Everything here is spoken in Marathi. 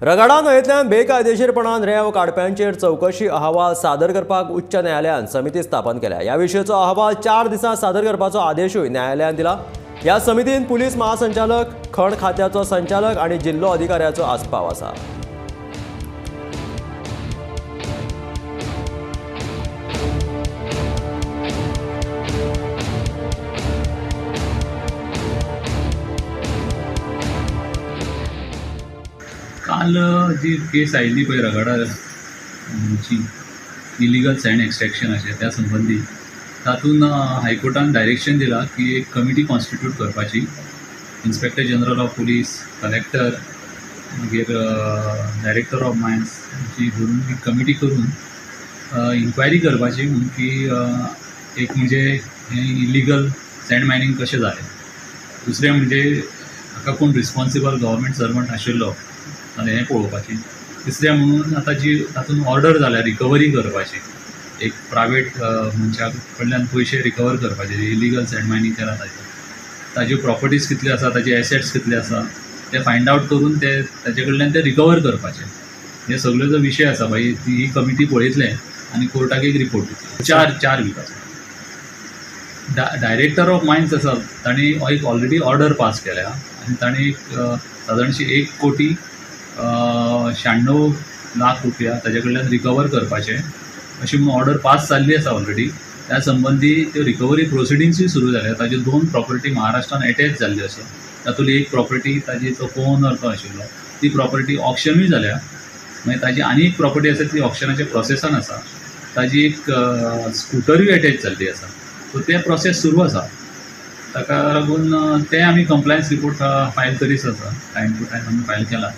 रगडा न्हंयेंतल्यान बेकायदेशीरपणान रेंव काडप्यांचेर चवकशी अहवाल सादर करपाक उच्च न्यायालयान समिती स्थापन केल्या। ह्या विशयाचो अहवाल 4 दिसांत सादर करपाचो आदेशूय न्यायालयान दिला। ह्या समितीन पुलीस महासंचालक, खण खात्याचो संचालक आनी जिल्लो अधिकाऱ्याचो आस्पाव आसा। काल जी केस आयिल्ली पळय रगडा जी इलिगल सँड एक्सट्रॅक्शनाचे त्या संबंधी तातूंत हायकोर्टान डायरेक्शन दिला की एक कमिटी कॉन्स्टिट्यूट करपाची। Inspector general of police, collector, मागीर डायरेक्टर ऑफ मायन्स जी धरून एक कमिटी करून इन्क्वायरी करपाची म्हणून की एक म्हणजे हें इलिगल सँड मायनिंग कशें जालें, दुसरें म्हणजे हाका कोण रिस्पॉन्सिबल गव्हर्मेंट सर्वंट आशिल्लो आनी हें पळोवपाचें। तिसरें म्हणून आतां जी तातूंत ऑर्डर जाल्या रिकवरी करपाची, एक प्रायवेट मनशा कडल्यान पयशे रिकवर करपाचे इलिगल सँड मायनिंग केला ताज्यो प्रॉपर्टीज कितल्यो आसा, ताजे एसेट्स कितले आसा ते फायंड आवट करून ताजे कडल्यान ते रिकवर करपाचे। हे सगळो जो विशय आसा पळय ही कमिटी पळयतले आनी कोर्टाक एक रिपोर्ट दितले चार विकाचो। डायरेक्टर ऑफ मायन्स आसा तांणी एक ऑलरेडी ऑर्डर पास केल्या आनी तांणी सादारणशी 1,96,00,000 रुपया ताजे कडल्यान रिकवर करपाचे अशी म्हणून ऑर्डर पास जाल्ली आसा ऑलरेडी। त्या संबंधी त्यो रिकवरी प्रोसिडींग्सूय सुरू जाल्या। ताज्यो 2 प्रॉपर्टी महाराष्ट्रान एटॅच जाल्ल्यो आसा। तातूंतली एक प्रॉपर्टी ताजी जो कोओनर तो आशिल्लो ती प्रॉपर्टी ऑक्शनूय जाल्या। मागीर ताजी आनी एक प्रॉपर्टी आसा ती ऑक्शनाच्या प्रोसेसान आसा। ताजी एक स्कुटरूय एटॅच जाल्ली आसा। सो ते प्रोसेस सुरू आसा। ताका लागून ते आमी कंप्लायन्स रिपोर्ट फायल करीत आसा। टायम टू टायम आमी फायल केला।